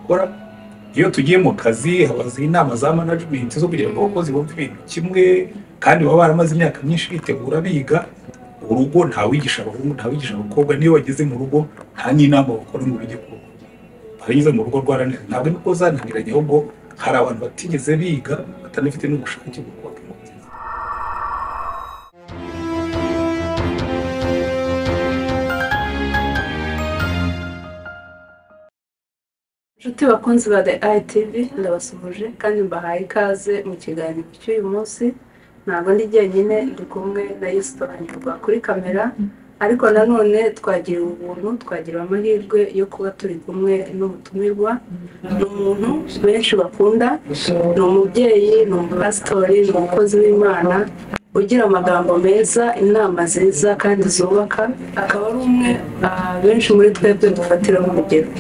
gukora. Iyo tugiye mu kazi habaza inama za management zo kugira ngo abakozi bumve ibintu kimwe, kandi baba baramaze imyaka myinshi bitegura biga. Urugo ntawigisha abahungu ntawigisha abakobwa, niyo wageze mu rugo nta n'inama bakora ngo bijye kuba bageze mu rugo rwaranira. Ntabwo niko zananiranye, ahubwo hari abantu batigeze biga batanafite n'ubushake bwo kubaka ingo nziza. Inshuti bakunzi ba ITV ndabasuhuje kandi mbahaye ikaze mu kiganiro cy'uyu munsi. Ntabwo ndi jyenyine, ndi kumwe na yuzuyemo kuri kamera, ariko nanone twagira ubuntu, twagira amahirwe yo kuba turi kumwe n'umutumirwa. Ni umuntu benshi bakunda, ni umubyeyi, ni umupasitori, ni umukozi w'Imana ugira amagambo meza, inama nziza kandi zubaka. Akaba ari umwe benshi muri twebwe dufatira urugero.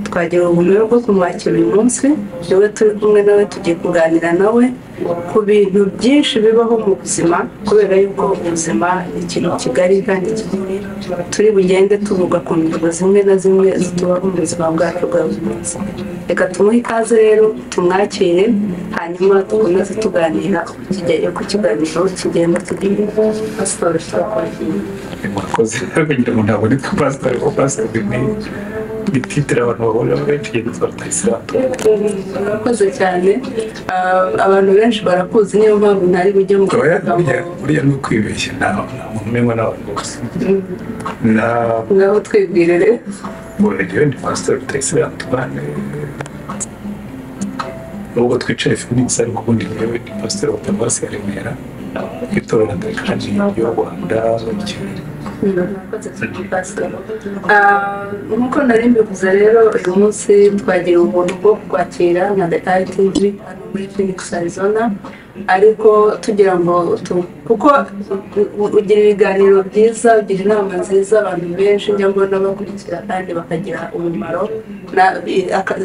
Twagira ubuntu bwo kumwakira uyu munsi, niwe turi kumwe nawe, tugiye kuganira nawe ku bintu byinshi bibaho mu buzima, kubera yuko ubuzima ni ikintu kigari kandi kinini. Turi bugende tuvuga ku ngingo zimwe na zimwe zitubaho mu buzima bwacu bwa buri munsi. Reka tumuhe ikaze rero, tumwakire, hanyuma dukomeze tuganira ku kiganiro kigenda tugira. Pastor turabagezaho. Murakoze kugira ngo ntabwo nitwa pastor, kuko pastor ni titire abantu bahurira benshi yitwa Rutayisire. Murakoze cyane. Abantu benshi barakuzi, niyo mpamvu ntari bujye mu buriya ni ukwibeshya, nta muntu umwe n'abantu bose. Ngaho twibwire rero. Rero ni Pastor Antoine Rutayisire. Nubwo twicaye Phoenix, ariko ubundi rero ni Pastor wa Paruwasi ya Remera, itorero Anglican y'u Rwanda. Nk'uko nari mbivuze rero, uyu munsi twagira ubuntu bwo kwakira nka ITV hano muri Phoenix, Arizona, ariko tugira ngo kuko ugira ibiganiro byiza, ugira inama nziza, abantu benshi njya mbona bakurikira kandi bakagira umumaro,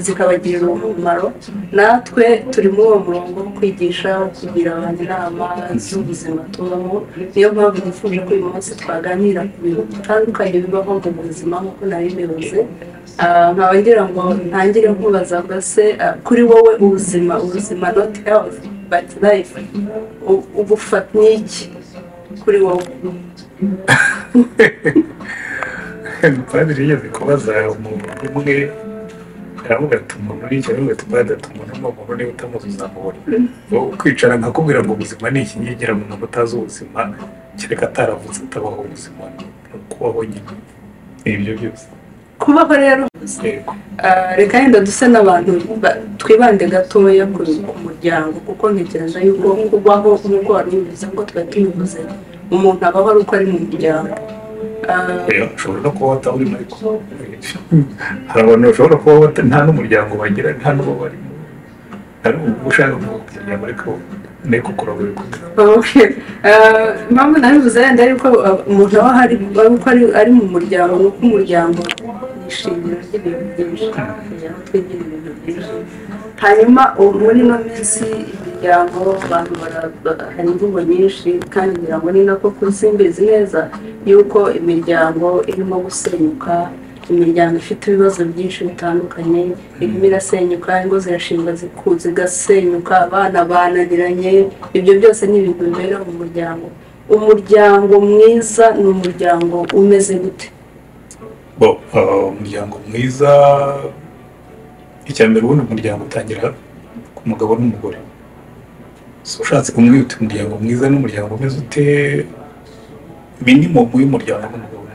zikabagirira umumaro. Natwe turi muri uwo murongo wo kwigisha, kugira abantu inama z'ubuzima tubamo. Niyo mpamvu nifuje ko uyu munsi twaganira ku bintu bitandukanye bibaho mu buzima, nk'uko nari mbivuze. Nkaba ngira ngo ntangire nkubaza ngo se kuri wowe ubuzima not health but life, ubufata n'iki kuri wowe? Padiri yigeze kubaza umuntu umwe, aravuga ati umuntu n'icyo, aravuga ati padiri ati umuntu n'umuntu niba utamuzi uzamubona. Kwicara nkakubwira ngo ubuzima ni iki, ngira ngo ntabwo utazi ubuzima, kereka ataravutse atabaho ubuzima, ni ukubaho nyine. Ibyo byose kubaho rero. Reka yenda duse n'abantu twibande gatoya ku muryango, kuko ntekereza yuko kubaho nk'uko wari ubivuze, ngo twari tubivuze, umuntu abaho ari uko ari mu muryango. Ushobora no kuba wata urimo, ariko hari abantu bashobora kuba nta n'umuryango bagira, nta n'uwo barimo, ari ushaka kumuryango ariko nteko kurabura kugira. Impamvu nabivuze yenda ariko umuntu aba ari mu muryango, nuko umuryango ishingiro ry'ibintu byinshi, kugira ngo twigire ibintu byinshi. Hanyuma muri ino minsi imiryango, abantu hari imvugo nyinshi, kandi ngira ngo ni nako simbizi neza yuko imiryango irimo gusenyuka, imiryango ifite ibibazo byinshi bitandukanye, irimo irasenyuka, ingo zirashinga zigasenyuka, abana bananiranye. Ibyo byose ni ibintu bibera mu muryango. Umuryango mwiza ni umuryango umeze gute? Umuryango mwiza, icya mbere ubundi umuryango utangira ku mugabo n'umugore. Ushatse kumwita umuryango mwiza n'umuryango umeze ute, minimum y'umuryango n'umugabo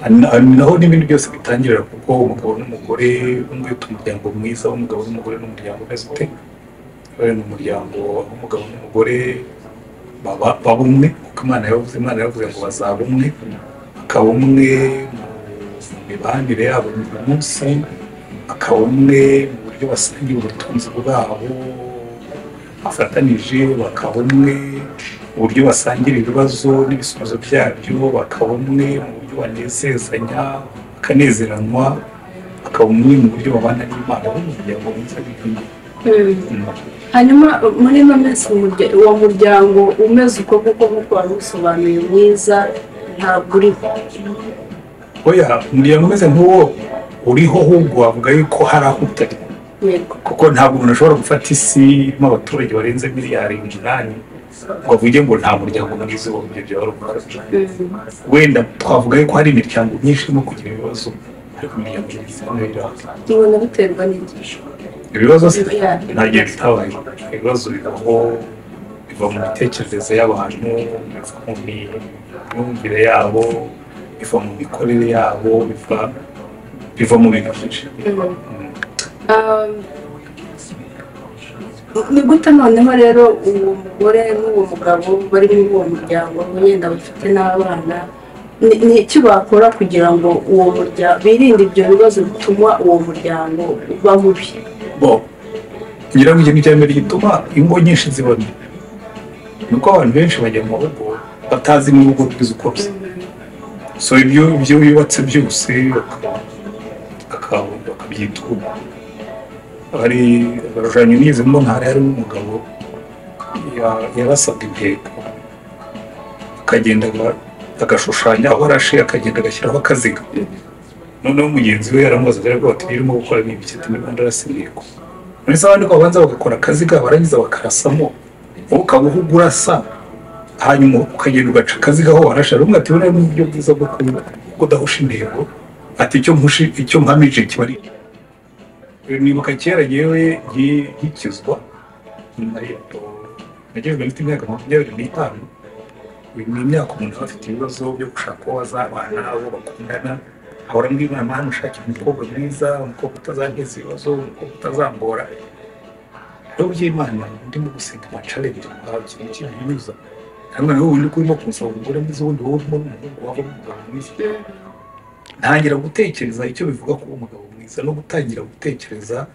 n'umugore, naho n'ibindi byose bitangirira, kuko umugabo n'umugore, umwita umuryango mwiza w'umugabo n'umugore n'umuryango umeze ute. Ni umuryango w'umugabo n'umugore baba umwe, kuko Imana yavuze ngo bazaba umwe, akaba umwe mu mibanire yabo buri munsi, akaba umwe mu buryo basangira ubutunzi bwabo bafatanije, bakaba umwe mu buryo basangira ibibazo n'ibisubizo byabyo, bakaba umwe mu buryo banezezanya bakanezeranwa, bakaba umwe mu buryo babana n'Imana. Umuryango mwiza w'igihugu. Hanyuma muri ino minsi uwo muryango umeze uko kuko wari usobanuye mwiza ntabwo uriho. Umuryango umeze nk'uwo uriho ahubwo wavuga yuko hari aho utari, kuko ntabwo umuntu ashobora gufata isi irimo abaturage barenze miliyari 8 ngo avuge ngo nta muryango mwiza wo mu byo wenda twavuga yuko hari imiryango myinshi irimo kugira ibibazo, ariko imiryango tubona biterwa n'inyigisho. Ibibazo nta gihe bitabaye, ibibazo biva mu mitekerereze y'abantu, biva mu myumvire yabo, biva mu mikorere yabo, biva mu bintu byinshi. Ni gute noneho rero uwo mugore n'uwo mugabo bari muri uwo muryango wenda bafite n'abana, ni iki bakora kugira ngo uwo muryango birinde ibyo bibazo bituma uwo muryango uba mubi? ngira ngo ikintu cya mbere gituma ingo nyinshi zibona nuko abantu benshi bajya mu rugo batazi n'urugo rwiza uko rusa. So ibyo yubatse byose bakabyitwa. Hari abarujanye nize mbona hari umugabo yarasabwe intego akagenda agashushanya aho arashe, akagenda agashyiraho akaziga. Noneho mugenzi we yaramubaza ati birimo gukora n'ibiki, niba ndarasibiko nese abandi ko babanza bagakora akaziga barangiza bakarasamo, ukabuha urasa hanyuma ukagenda ugaca akaziga aho warashe. Rumwe ati buriya n'uburyo bwiza bwo kudahusha intego, ati icyo mpamije kiba ari nibuka kera yewe nkikizwa nagejwe mfite imyaka 25. Ni imyaka umuntu afite ibibazo byo gushaka uwo bazabana, abo bakundana, ahora mbwira Imana ushakira umukobwa mwiza, umukobwa utazanteza ibibazo, umukobwa utazambora. Rero by'Imana ndimo gusenga amacarenge ikintu cy'ibinyuza, hamwe nawe ubundi kurimo kumusaba umugore mwiza, ubundi wowe urimo n'umuhungu wabo umugabo mwiza. Ntangira gutekereza icyo bivuga kuba umugabo mwiza no gutangira gutekereza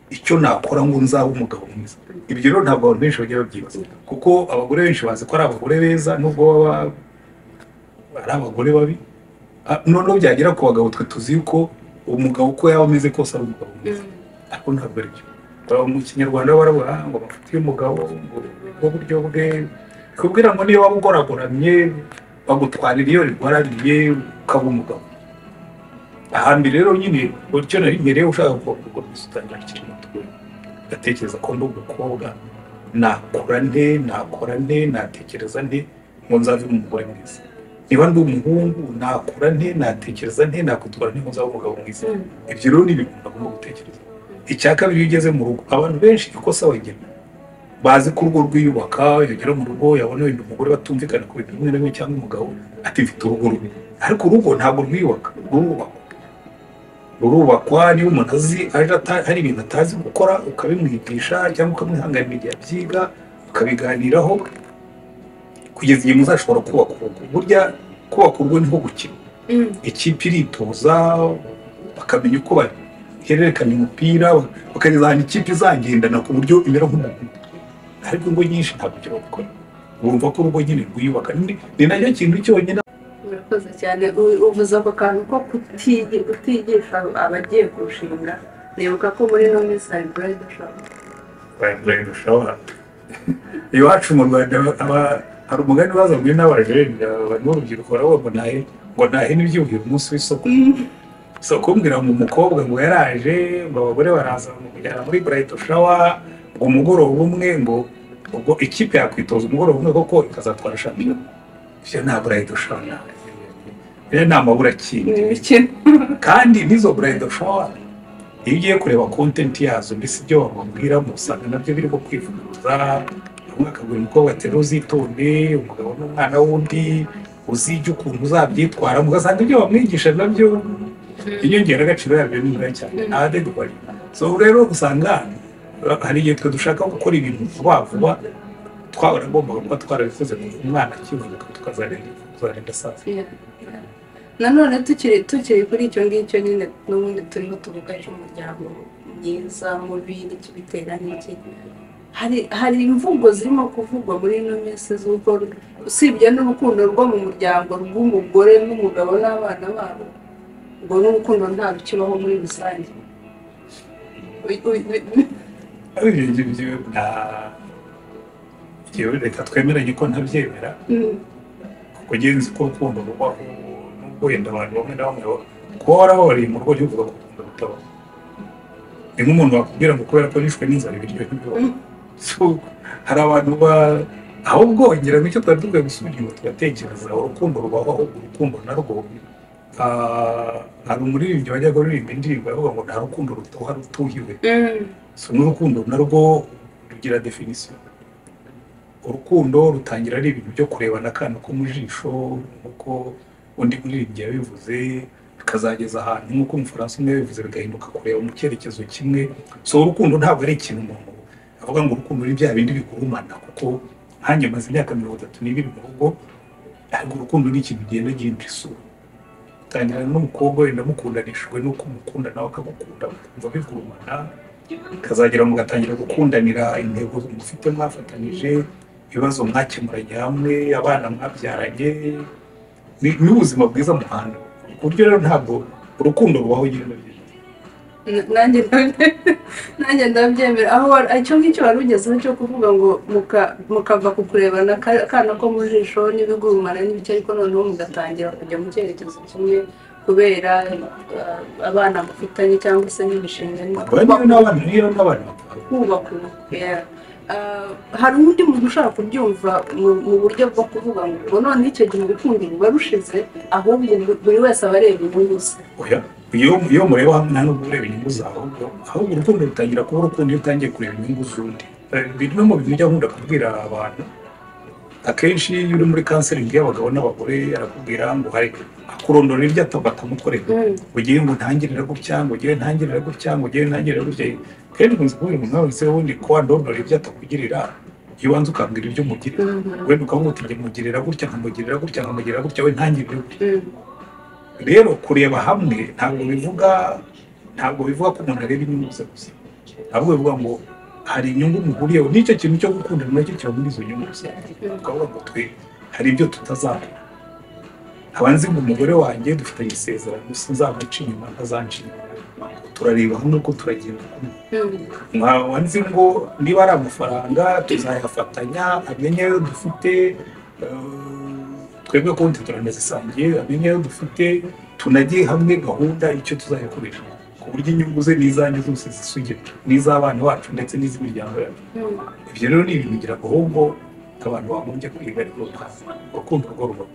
icyo nakora ngo nzabe umugabo mwiza. Ibyo rero ntabwo abantu benshi bagira babyibaza, kuko abagore benshi bazi ko ari abagore beza nubwo baba ari abagore babi. Noneho byagera ku bagabo twe tuzi ko umugabo uko yaba ameze kose ari umugabo mwiza, ariko ntabwo ari byo. Mu Kinyarwanda baravuga ngo bafitiye umugabo ngo buryo bwe, kubwira ngo niyo waba ugoragoramye bagutwarira iyo rigwarariye ukaba umugabo. Ahambere rero nyine icyo nari ngereye ushaka kuvuga gusutangira kiri muto, gatekereza ko ndi umukobwa nakora nte natekereza nte ngo nzave umugore mwiza. Niba ndi umuhungu nakora nte natekereza nte nakwitwara nte ngo nzabe umugabo mwiza. Ibyo rero ni ibintu nagomba gutekereza. Icya kabiri iyo ugeze mu rugo, abantu benshi ikosa bagira bazi ko urugo rwiyubaka, yagera mu rugo yabona wenda umugore batumvikana ku bintu bimwe na bimwe cyangwa umugabo ati mfite urugo rubi, ariko urugo ntabwo rwiyubaka, rurubakwa. Niba umuntu hari ibintu atazi gukora ukabimwigisha cyangwa ukamwihanganira igihe abyiga ukabiganiraho kugeza igihe muzashobora kubaka urugo. Burya kubaka urugo niho gukina. Ikipe iritoza bakamenya uko bahererekanya umupira, bakageza ahantu ikipe izagendana ku buryo imera nk'umuntu. Ariko ingo nyinshi ntabwo ibyo bakora, bumva ko urugo nyine rwiyubaka. Ni nacyo kintu cyonyine. Murakoze cyane. Uvuze ako kantu ko kutigisha abagiye kurushinga. Nibuka ko muri ino minsi hari burayidi showa. Iwacu mu Rwanda hari umugani bazanywe n'abajene abantu b'urubyiruko baravuga ngo ntahe n'ibyuhira umunsi w'isoko. So kumbwira ngo umukobwa ngo yaraje, ngo abagore baraza bamujyana muri burayidi showa, ngo umugoroba umwe ngo ubwo ikipe yakwitoza umugoroba umwe koko ikazatwara shampiyona. Ibyo nta burayidi showa rero ni amaburakindi. Kandi n'izo burayidi showa iyo ugiye kureba kontenti yazo, mbese ibyo bamubwiramo usanga nabyo birimo kwivuguruza. Bamwe akabwira umukobwa ati uzitonde, umugabo n'umwana wundi uzijya ukuntu uzabyitwaramo, ugasanga ibyo bamwigisha nabyo inyongeragaciro yabyo ni ntoya cyane, ntadedubari. So rero usanga hari igihe twe dushaka gukora ibintu vuba twaragombaga kuba twarabivuze ku mwana akivuka tukazarinda saa. Nanone tukiri kuri icyo ngicyo nyine n'ubundi turimo tuvuga cy'umuryango mwiza mubi n'ikibitera n'iki. Hari imvugo zirimo kuvugwa muri ino minsi z'uko usibye n'urukundo rwo mu muryango rw'umugore n'umugabo n'abana babo, ngo n'urukundo nta bikibaho muri rusange. Reka twemeranye ko ntabyemera, kuko ngenzi ko urukundo rubaho, nubwo wenda abantu bamwe na bamwe kuba warababariye mu rugo uvuga ko urukundo bitaba ni nk'umuntu wakubwira ngo kubera ko nishwe n'inzara ibiryo ntibibona so hari abantu ahubwo ngira ngo icyo twari dukwiye gusubira inyuma tugatekereza urukundo rubaho ahubwo urukundo narwo hari umuririmbyi wajyaga uririmba indirimbo yavuga ngo nta rukundo rutoha rutuhiwe so n'urukundo narwo rugira definisiyo urukundo rutangira ari ibintu byo kurebana akana ko mu jisho nk'uko undi muririmbyi yabivuze bikazageza ahantu nk'uko umufaransa umwe yabivuze bigahinduka kureba mu cyerekezo kimwe so urukundo ntabwo ari ikintu umuntu avuga ngo urukundo ni bya bindi bigurumana kuko hanjye maze imyaka 32 mu rugo ariko urukundo ni ikintu genda gihindura isura utangira n'umukobwa wenda mukundanishijwe n'uko umukunda nawe akagukunda ukumva bigurumana kazagera mugatangira gukundanira intego mufite mwafatanije ibibazo mwakemuranye hamwe abana mwabyaranye n'ubuzima bwiza muhanda ku buryo rero ntabwo urukundo rubaho genda nanjye ndabyemera aho icyo ngicyo wari ugezeho cyo kuvuga ngo mukava ku kurebana akana ko mu jisho n'ibigurumana n'ibiki ariko noneho mugatangira kujya mu cyerekezo kimwe kubera abana mufitanye cyangwa se n'imishinga n'abana kubaka hari undi muntu ushaka kubyumva mu buryo bwo kuvuga ngo none icyo gihe urukundo ruba rushize ahubwo buri wese aba areba inyungu ze iyo mureba hamwe nta n'ubwo ureba inyungu zawe ahubwo urukundo rutangira kuba urukundo iyo utangiye kureba inyungu z'undi bimwe mu bintu ujya nkunda kubwira abantu akenshi iyo uri muri kanseringi y'abagabo n'abagore arakubwira ngo hari akurondora iryo batamukorera ugiye ngo ntangirira gutya ngo ugiye ntangirira gutya ngo ugiye ntangirira gutya kandi nkunze kubwira umuntu wese wundi ko wandondora ibyo atakugirira iyo ubanza ukambwira ibyo umugirira wenda ukavuga uti njye mugirira gutya nkamugirira gutya nkamugirira gutya we ntangirire gutya rero kureba hamwe ntabwo bivuga ko umuntu areba inyungu ze gusa ahubwo bivuga ngo hari inyungu muhuriyeho n'icyo kintu cyo gukundana nacyo kiba muri izo nyungu gusa ukavuga ngo twe hari ibyo tutazakora abanzi ngo umugore wanjye dufitanye isezerano sinzamuca inyuma ntazanca inyuma turareba hamwe ko turagenda kumwe abanzi ngo niba ari amafaranga tuzayafatanya amenye ayo dufite twebwe konti turanazisangiye amenye ayo dufite tunagiye hamwe gahunda icyo tuzayakoresha ku buryo inyungu ze n'izanjye zose zisugira n'iz'abana bacu ndetse n'iz'imiryango yacu ibyo rero ni ibintu ngira ngo ahubwo abantu bagombye kwiga ariko urukundo rwo rubaho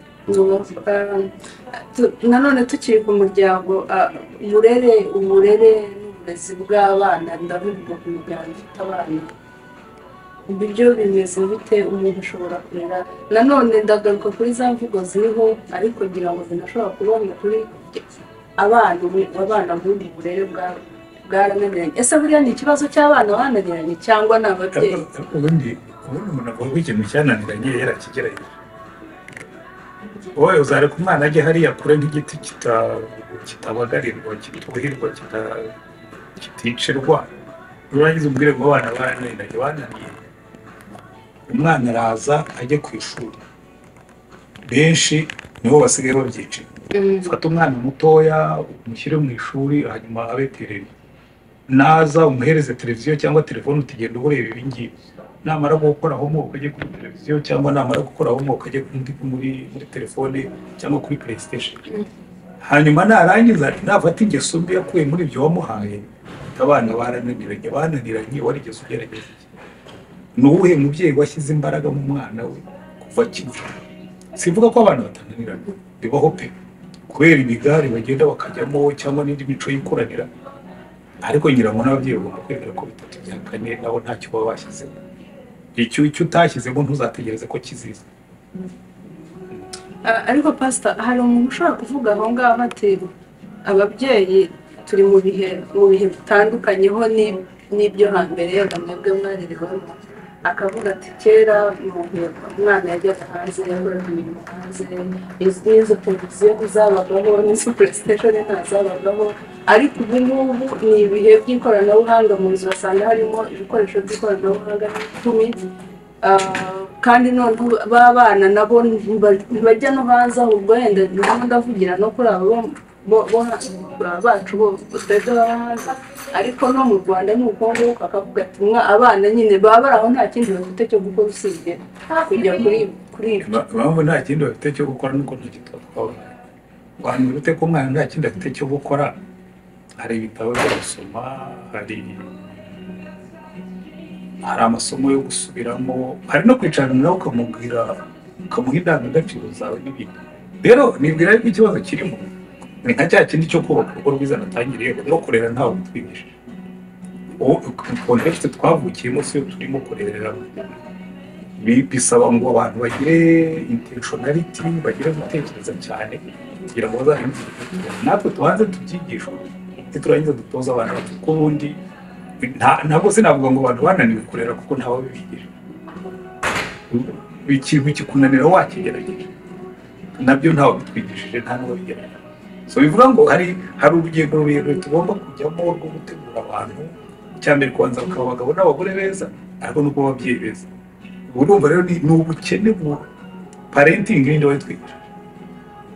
nanone tukiri ku muryango uburere n'uburezi bw'abana ndavuga ku muryango ufite abana ibyo bimeze bite umuntu ashobora kurera nanone ndagaruka kuri za mvugo ziriho ariko ngira ngo zinashobora kubona kuri abana muri uburere bwarananiranye ese buriya ni ikibazo cy'abana bananiranye cyangwa ni ababyeyi ubundi umuntu avuga ko ikintu cyananiranye yarakigerageje wowe uzareka umwana ajye hariya kure nk'igiti kitabagarirwa kituhirwa kiticirwa urangiza ubwire ngo abana bananiye umwana araza ajye ku ishuri benshi nibo basigaye babyicira fata umwana mutoya umushyire mu ishuri hanyuma abeterere naza umuhereze televiziyo cyangwa telefone utigenda ureba ibi ngibi namara gukora homework ajye kuri televiziyo cyangwa namara gukora homework ajye muri telefone cyangwa kuri PlayStation hanyuma narangiza nafata ingeso mbi yakuye muri ibyo wamuhaye abana bananiranye warigeze ugerageza nuwuhe mubyeyi washyize imbaraga mu mwana we kuva kivu sivuga ko abana batananiranye bibaho pe kubera imigari bagenda bakajyamo cyangwa n'indi mico y'ikuranira ariko ngira ngo n'ababyeyi bagomba kwemera ko bitatu bya kane nabo ntacyo baba bashyizemo icyo utashyizemo ntuzategereze ko kiziza ariko pastor hari umuntu ushobora kuvuga aho ngaho ati ababyeyi turi mu bihe bitandukanye ho n'ibyo hambere mwebwe mwarereweho akavuga ati kera umwana yajyaga hanze yakoraga imirimo hanze izo televiziyo ntizabagaho n'izo PlayStation ntazabagaho ariko ubu ngubu ni ibihe by'ikoranabuhanga mu nzu basanga harimo ibikoresho by'ikoranabuhanga n'icumi kandi noneho b'abana nabo ntibajya no hanze ahubwo wenda ndimo ndavugira no kuri abo bacu twebwe baba hanze ariko no mu Rwanda ni uko nguko akavuga ati abana nyine baba bari aho nta kindi bafite cyo gukora usibye kujya kuri ibyo baba nta kindi bafite cyo gukora nuko ntacyo twakora abantu bite ko umwana nta kindi afite cyo gukora hari ibitabo byo gusoma, hari amasomo yo gusubiramo, hari no kwicara nawe ukamuha indangagaciro zawe n'ibindi. Rero nibwira yuko ikibazo kirimo ni nka cya kindi cyo kubaka urugo rwiza natangiriyeho no kurera ntawe utwigishije. Kontekste twavukiyemo siyo turimo kurereramo. Bisaba ngo abantu bagire intentionality, bagire gutekereza cyane kugira ngo bazahindure. Natwe tubanze tubyigishwe, turangiza dutoza abantu kuko ubundi ntabwo sinavuga ngo abantu bananiwe kurera kuko ntawe bibigisha. Ikintu kikunanira wakigerageje nabyo ntawe bitwigishije, nta n'uwo bigerageza. So bivuga ngo hari urugendo rurerure tugomba kujyamo rwo gutegura abantu, cyane kubanza bakaba abagabo n'abagore beza, ariko nuko ababyeyi beza. Urumva rero ni ubukene mu parenting n'indi watwigisha.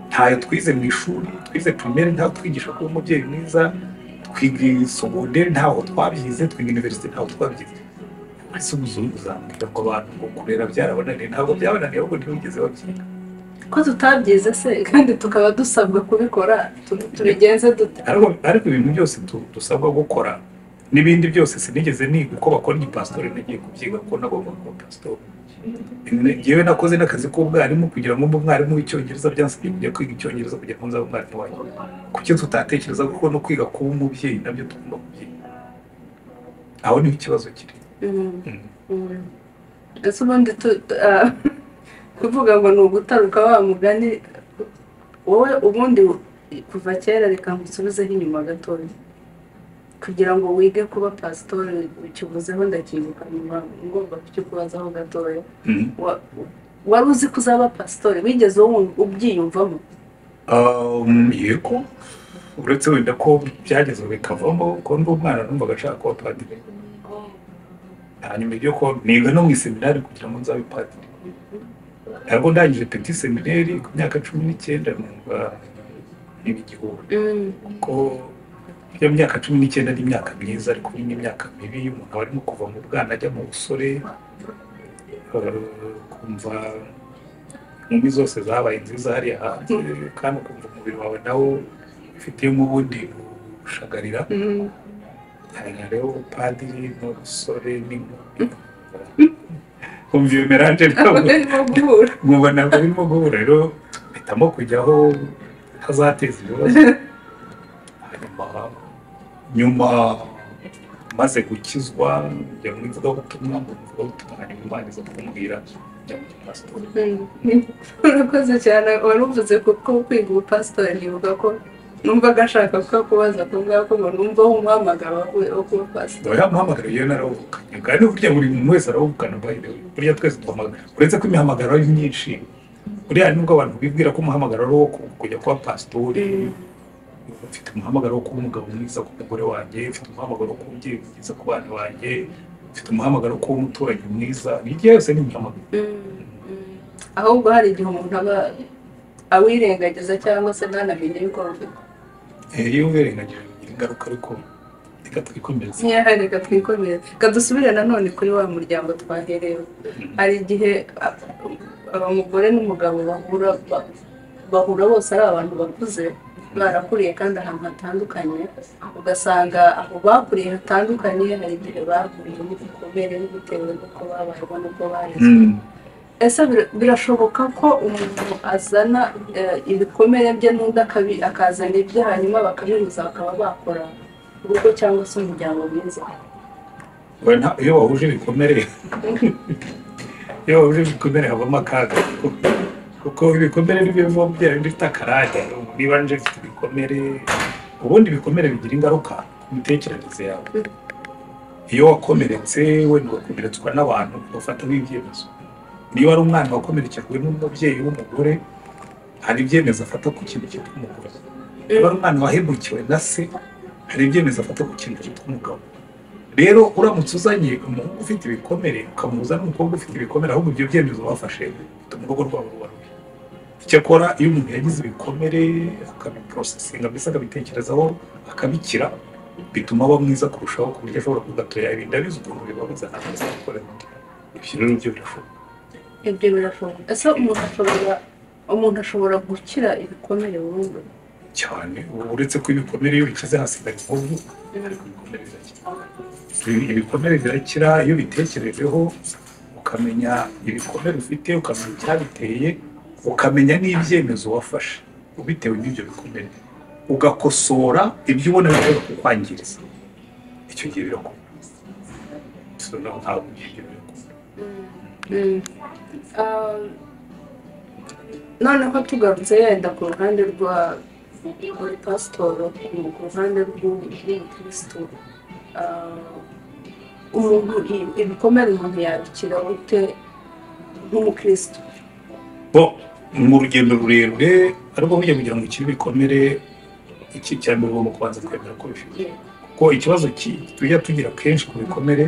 Ntayo twize mu ishuri, twize primaire ntaho twigisha kuba umubyeyi mwiza, twiga secondaire ntaho twabyize, twiga university ntaho twabyize. Ese uzambwira ngo abantu ngo kurera byarabonaniye? Ntabwo byabananiye, ahubwo ntibigeze babyiga. Ko tutabyize se kandi tukaba dusabwa kubikora, tubigenze dute? Ariko ibintu byose dusabwa gukora n'ibindi byose sinigeze niga uko bakora igipastori, nagiye kubyiga ko nagomba kuba pastor. Ngewe nakoze n'akazi k'ubwarimu kugira ngo mbe umwarimu w'icyongereza, byansabye kujya kwiga icyongereza kugira ngo nzabe umwarimu wanjye. Kuki tutatekereza ko no kwiga kuba umubyeyi nabyo tugomba kubyiga? Aho niho ikibazo kiri. Ese ubundi kuvuga ngo ni ugutaruka wa mugani, wowe ubundi kuva kera reka ngusubizeho inyuma gatoya. Kugira ngo wige kuba pastori, ukivuzeho ndakibuka nyuma ngomba kukikubazaho gatoya. Wari uzi ko uzaba pastori? Wigeze ubyiyumvamo? Yego, uretse wenda ko byageze bikavamo ko ndi umwana numvaga nshaka kuba padiri. Hanyuma ibyo ko niga no mu iseminari kugira ngo nzabe padiri. Ariko ndangije petit seminari ku myaka 19 numva n'igihuru. Kuko iyo myaka 19 ari imyaka myiza, ariko ni imyaka mibi. Umuntu arimo kuva mu bwana ajya mu busore, kumva inkumi zose zabaye nziza hariya hanze, kandi ukumva umubiri wawe nawo ufitemo ubundi bushagarira. Hanyuma rero padiri n'ubusore n'inkumi, kumva iyo melange ntabwo ntabwo birimo guhura. Rero mpitamo kujyaho ntazateza ibibazo. Nyuma maze gukizwa njya mu ivugabutumwa, hanyuma Imana iza kumbwira njya mu pastori. Urakoze cyane. Wari uvuze kuko kwiga ubupasitori, nibuka ko numvaga ashaka kubaza ko ngako ngo numva umuhamagaro wo kuba pastori. Oya, umuhamagaro iyo narawuvukanye, kandi burya buri muntu wese arawuvukana. Burya twese duhamagara, uretse ko imihamagaro ari myinshi. Buriya nubwo abantu bibwira ko umuhamagaro ari uwo kujya kuba pastori. Ufite umuhamagaro wo kuba umugabo mwiza ku mugore wanjye, ufite umuhamagaro wo kuba umubyeyi mwiza ku bana banjye, ufite umuhamagaro wo kuba umuturanyi mwiza. Ibyo yose ni umuhamagaro. Ahubwo hari igihe umuntu aba awirengagiza cyangwa se ntanamenye yuko rufite. Iyo wirengagije bigira ingaruka, ariko reka twikomereze. Reka twikomereze. Reka dusubire nanone kuri wa muryango twaherewe. Hari igihe umugore n'umugabo bahura bose ari abantu bakuze, barakuriye kandi ahantu hatandukanye. Ugasanga aho bakuriye hatandukanye, hari igihe bahuriye n'ibikomere bitewe n'uko babayeho n'uko barezwe. Ese birashoboka ko umuntu azana ibikomere bye n'undi akazana ibye, hanyuma bakabihuza bakaba bakora urugo cyangwa se umuryango mwiza? Iyo wahuje ibikomere havamo akaga, kuko ibikomere nibyo biva mu byaha bifite akarande. Niba nje mfite ibikomere, ubundi ibikomere bigira ingaruka ku mitekerereze yawe. Iyo wakomeretse, wenda ugakomeretswa n'abantu bafataho ibyemezo. Niba ari umwana wakomerekejwe n'umubyeyi w'umugore, hari ibyemezo afata ku kintu cyitwa umugore. Niba ari umwana wahemukiwe na se, hari ibyemezo afata ku kintu cyitwa umugabo. Rero uramutse uzanye umuhungu ufite ibikomere ukamuhuza n'umukobwa ufite ibikomere, ahubwo ibyo byemezo bafashe bituma urugo rwabo ruba rubi. Icyakora iyo umuntu yagize ibikomere akabiprosesinga, mbese akabitekerezaho akabikira, bituma aba mwiza kurushaho, ku buryo ashobora kugatoya ibintu abizi ukuntu bibabaza ntabwo azakora. Ibyo rero byo birashoboka. Ibyo birashoboka. Ese umuntu ashobora gukira ibikomere burundu? cyane uretse ko ibikomere iyo bikize hasigara inkovu ariko ibikomere birakira ibikomere birakira iyo bitekerejeho ukamenya ibikomere ufite ukamenya icyabiteye ukamenya n'ibyemezo wafashe ubitewe n'ibyo bikomere ugakosora ibyo ubona bishobora kukwangiriza icyo gihe birakora ntabwo ibyo birakora noneho tugarutse yenda ku ruhande rwa buri pasitoro ku ruhande rw'umukristo umuntu ibikomere umuntu yabikira ute nk'umukristo mu rugendo rurerure ariko burya kugira ngo ukire ibikomere iki cya mbere ugomba kubanza kwemera ko bifite kuko ikibazo tujya tugira kenshi ku bikomere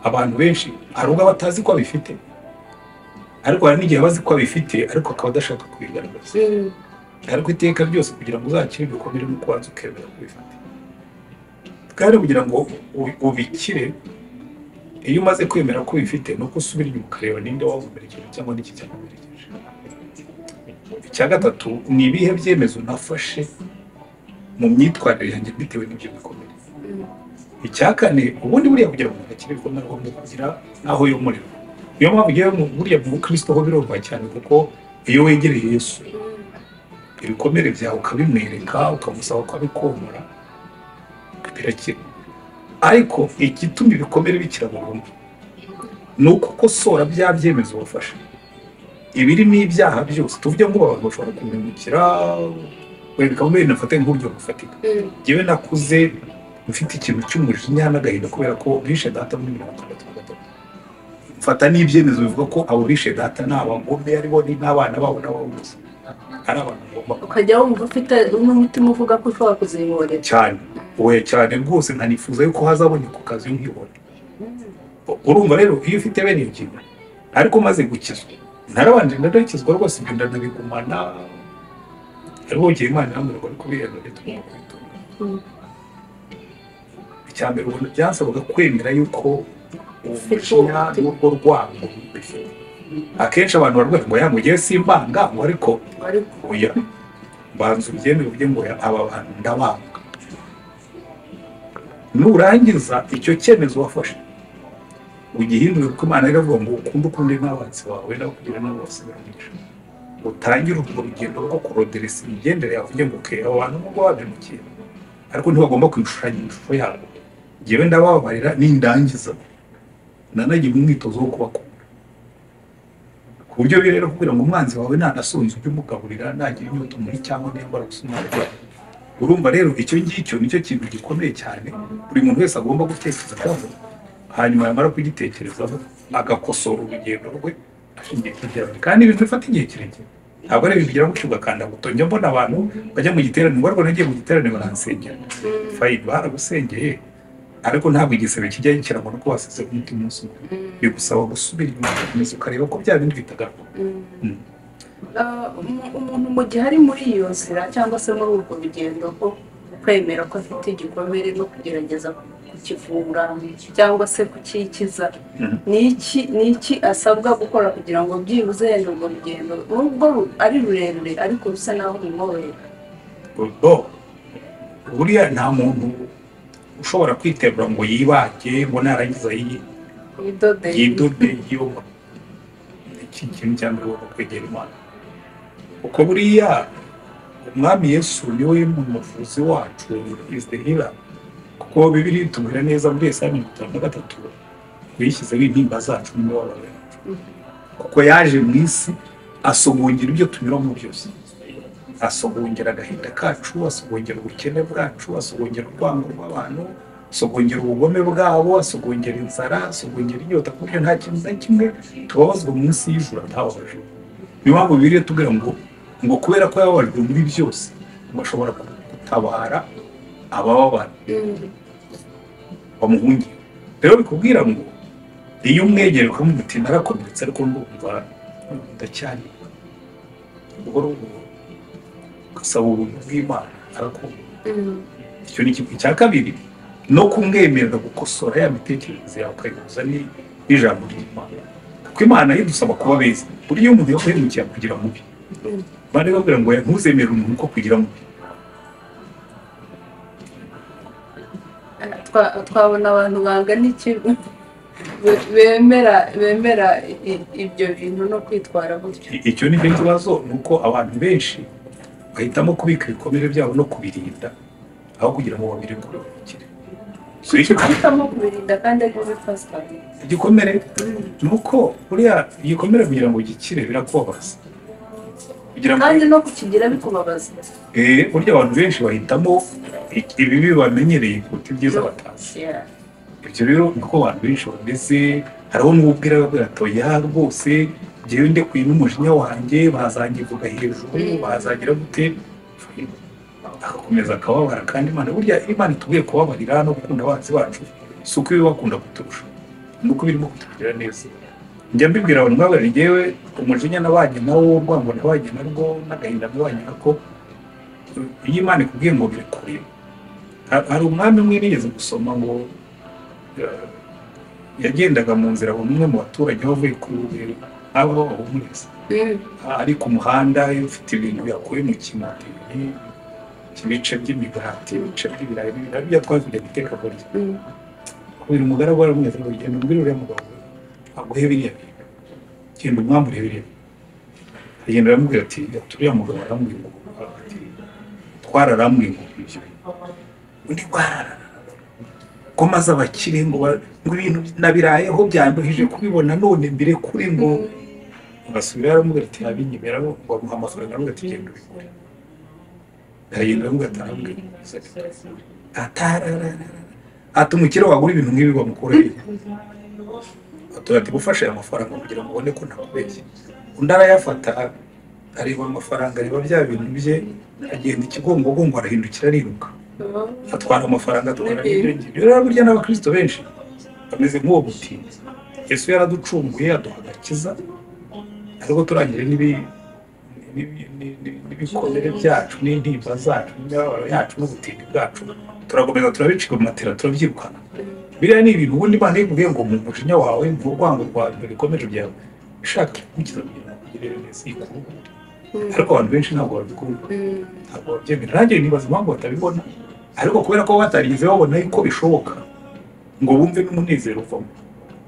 abantu benshi hari ubwo batazi ko bifite ariko hari n'igihe bazi ko bifite ariko akaba adashaka kubigaragaza ariko iteka ryose kugira ngo uzakire ibikomere no kubanza ukemera ko bifite kandi kugira ngo ubikire iyo umaze kwemera ko bifite ni uko usubira inyuma ukareba ninde wagumerekeje cyangwa n'iki cyagumerekeje. Icya gatatu ni ibihe byemezo nafashe mu myitwarire yanjye bitewe n'ibyo bikomere. Icya kane ubundi buriya kugira ngo umuntu akire ibikomere agomba kugira aho yomorera. Niyo mpamvu ugiye buriya mu Kristo ho biroroha cyane kuko iyo wegereye Yesu ibikomere byawe ukabimwereka ukamusaba ko abikomora birakira. Ariko igituma ibikomere bikira burundu ni uko ukosora bya byemezo wafashe. Ibirimo ibyaha byose tuvuge ngo abantu bashobora kumwimukira wereka mbere nafate nk'uburyo bufatika. Jewe nakuze mfite ikintu cy'umujinya n'agahinda kubera ko bishe data muri 1963. Mfata n'ibyemezo bivuga ko abo bishe data n'abagome aribo n'abana babo n'ababuze. Ari abantu bagomba ukajya wumva ufite n'umutima uvuga ko ushobora kuzihorera cyane. Cyane rwose nkanifuza yuko hazaboneka akazi nkibona. Urumva rero iyo ufite bene ikintu ariko maze gukizwa narabanje ndakizwa rwose ibyo ndanabigumana ariko ugiye Imana namurwa ariko biyano tugomba kwitunga. Icyambere ubona byansabaga kwemera yuko ubushinya n'ubwo rwango bifite. Akenshi abantu barwaye ngo yamugiye simbanga ngo ariko oya banzu byemeye ubye ngo aba bantu ndabanga. Nurangiza icyo cyemezo wafashe ugihindura uko Imana iravuga ngo ukunde n'abanzi bawe no kugira n'abose bamugisha utangira urwo rugendo rwo kuroderesa imigendere yawe ngo abantu nubwo babimukiye ariko ntibagomba kwishuranya ishusho yabo. Jewe ndababarira n'indangiza nanagiye umwitozo wo kubakunda ku buryo rero kugira ngo umwanzi wawe nanasonze ujye umugaburira nagira inyota muri cyangwa niba gusumara. Urumva rero icyo ngicyo nicyo kintu gikomeye cyane buri muntu wese agomba gutekerezaho hanyuma yamara kugitekerezaho agakosora urugendo rwe ashingiye ku byawe kandi ibintu bifata igihe kirekire ntabwo ari ibintu bigira ngo ugakanda buto. Njya mbona abantu bajya mu giterane ngo ariko nagiye mu giterane baransengera fayini baragusengeye ariko ntabwo igisebe kijya gikiramo nuko wasize umutima umunsi umwe bigusaba gusubira inyuma ukomeza ukareba ko bya bindi bitagaruka. Umuntu mu gihe ari muri iyo nzira cyangwa se muri urwo rugendo rwo kwemera ko afite igikomere no kugerageza kukivura cyangwa se kukikiza ni iki asabwa gukora kugira ngo byibuze yenda urwo rugendo nubwo ari rurerure ariko bisa naho bimworohera? Buriya nta muntu ushobora kwiterura ngo yibage ngo narangiza yidode yiyoba. Iki kintu cya mbere ugomba kwegera Imana kuko buriya umwami Yesu niwe muvuzi wacu is the healer kuko Bibiliya itubwira neza muri Yesaya 53 yishyizeho intimba zacu n'imibabaro yacu kuko yaje mu isi asogongera ibyo tunyuramo byose. Asogongera agahinda kacu, asogongera ubukene bwacu, asogongera urwango rw'abantu, asogongera ubugome bwabo, asogongera inzara, asogongera inyota ku buryo nta kintu na kimwe tubabazwa mu isi y'ijuru atababaje. Niyo mpamvu Bibiliya itubwira ngo kubera ko yababajwe muri byose bashobora gutabara abababara bamuhungiye. Rero bikubwira ngo iyo umwegere ukamuti narakomeretse ariko ndumva ndacyari buhoro ugasaba ubuntu bw'Imana arakunda. Icyo ni ikintu cya kabiri no kumwemerera gukosora ya mitekerereze yawe ukayihuza n'ijambo ry'Imana kuko Imana yidusaba kuba beza. Buriya umuntu yakwemukira kugira mubi bari babwira ngo ntuzemere umuntu ko kugira mubi twabona abantu bangana iki bemera ibyo bintu no kwitwara gutyo. Icyo ni cyo kibazo, nuko abantu benshi bahitamo kubika ibikomere byabo no kubirinda aho kugira ngo babirekure. Bahitamo kubirinda kandi ari byo bifasha igikomere, nuko buriya igikomere kugira ngo gikire birakubabaza, kandi no kukigira bikubabaza. Burya abantu benshi bahitamo ibibi bamenyereye kuruta ibyiza batazi. Ibyo rero niko abantu benshi bameze. Hariho n'ubwira atoya rwose njyewe ndekuye n'umujinya wanjye bazangivuga hejuru, bazagira gute, agakomeza akababara. Kandi burya Imana itubwiye kubabarira no gukunda abanzi bacu, si uko ibi bakunda kuturusha, nuko birimo kutugirira neza. Njya mbibwira abantu mwabara njyewe umujinya nabanye nawo, urwango nabanye narwo, n'agahinda nabanye nako, iyo Imana ikubwiye ngo birekure. Hari umwami umwe nigeze gusoma ngo yagendaga mu nzira, umwe mu baturage bavuye kurubera abo bahumuriza, ari ku muhanda ufite ibintu yakuye mu kimati, ibice by'imigati, ibice by'ibirayi, nabyo twavuye guteka burya. Kubera umugaragu waramweze ngo genda umbwire uriya mugabo aguhe biriya bintu, genda umwambure biriya. Agenda aramubwira ati turiya mugabo arambwira ngo twararambwiye ngo ibyo undi rwarara ko maze abakire ngo ibintu nabirayeho byanduhije kubibona none mbere kuri ngo basubira. Aramubwira ati abinyemera ngo bamuha amafaranga, aramubwira ati genda ubikore. Agenda aramubwira ati arambwira ati umukire wagura ibintu nk'ibi bamukoreye, ati gufasha aya mafaranga kugira ngo ubone ko ntakubeshye. Undi arayafata areba amafaranga, areba bya bintu bye, agenda ikigongogongo arahindukira ariruka, atwara amafaranga, atwara n'ibyo ngibyo. Rero burya n'abakristo benshi bameze nk'uwo mutini. Yesu yaraducunguye aduha agakiza, ariko turangire n'ibikomere byacu n'intimba zacu n'imibabaro yacu n'ubutindi bwacu turakomeza turabicika mu matera turabyirukana. Biriya ni ibintu ubundi Imana ikubwiye ngo mu mujinya wawe, mu rwango rwawe, mu bikomere byawe ishaka kugira ngo ugirire neza ikuruhure. Ariko abantu benshi ntabwo babikunda, ntabwo babyemera. Nanjye nibaza impamvu batabibona, ariko kubera ko batarigeze babona ko bishoboka ngo bumve n'umunezero uvamo.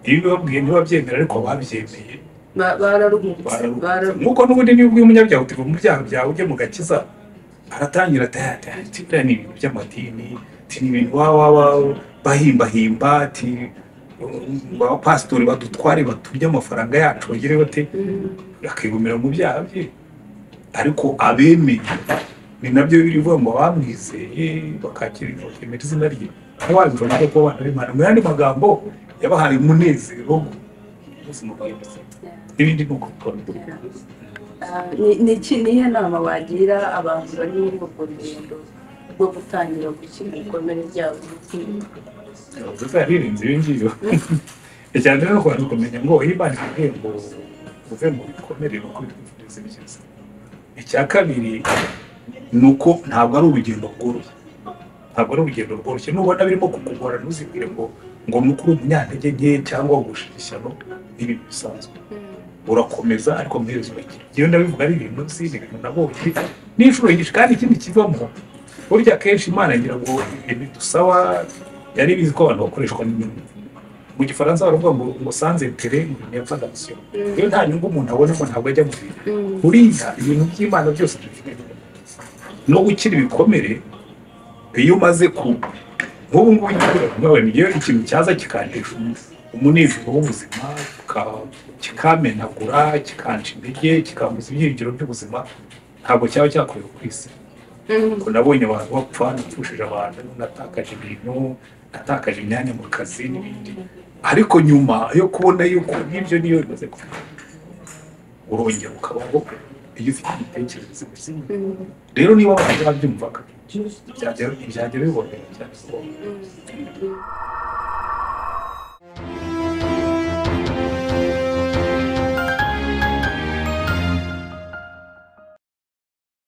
Ibi babwiye ntibabyemera, ariko babyemeye bararuhutse. Nk'uko n'ubundi niba ubwiye umunyabyaha uti mu byaha byawe ujye mu gakiza, aratangira ati biriya ni ibintu by'amadini, ni ibintu waba bahimbahimba, ati abapasitori badutware baturya amafaranga yacu bagire bate, akigumira mu byaha bye. Ariko abemeye ni nabyo birivuga ngo bamwizeye bakakira bakemera izina rye, ntibabishobora no kuba abana b'Imana. Mu yandi magambo yabahaye umunezero ubuzima bwiza n'ibindi nuko bikora. Nihe nama wagira abantu bari muri urwo rugendo rwo gutangira gukira ibikomere byabo? Avuze aririnze ibi ngibyo. Icyane rero kubanza kumenya ngo Imana ikubwiye ngo uve mu bikomere no kwifuriza ibyiza. Icya kabiri ni uko ntabwo ari urugendo rworoshye, nubona birimo kukugora ntuzibwire ngo mukuru umunyantege nke cyangwa gushira ishyano, n'ibintu bisanzwe. Urakomeza ariko muherezo urakira. Iyo ndabivuga ari ibintu nzi, ibintu nabonye n'inshuro nyinshi. Kandi ikindi kivamo burya kenshi Imana ngira ngo ibintu dusaba yari bizi ko abantu bakoreshwa n'inyungu. Mu Gifaransa baravuga ngo sans intérêt ni pas d'action. Iyo nta nyungu umuntu abona ngo ntabwo ajya mu bintu. Buriya ibintu by'Imana byose no gukira ibikomere, iyo umaze nk'ubu ngubu nkabona iyo ikintu cyaza kikandisha umunezero w'ubuzima, kikamenagura, kikanca intege, kikambuza ibyiringiro by'ubuzima, ntabwo cyaba cyakorewe ku isi. Ko nabonye abantu bapfa, napfushije abantu, natakaje ibintu, natakaje imyanya mu kazi n'ibindi. Ariko nyuma yo kubona yuko ibyo niyo bimaze kuba, urongera ukabaho iyo ufite imitekerereze mizima. Rero niba abantu babyumvaga byagera bibonera cyane.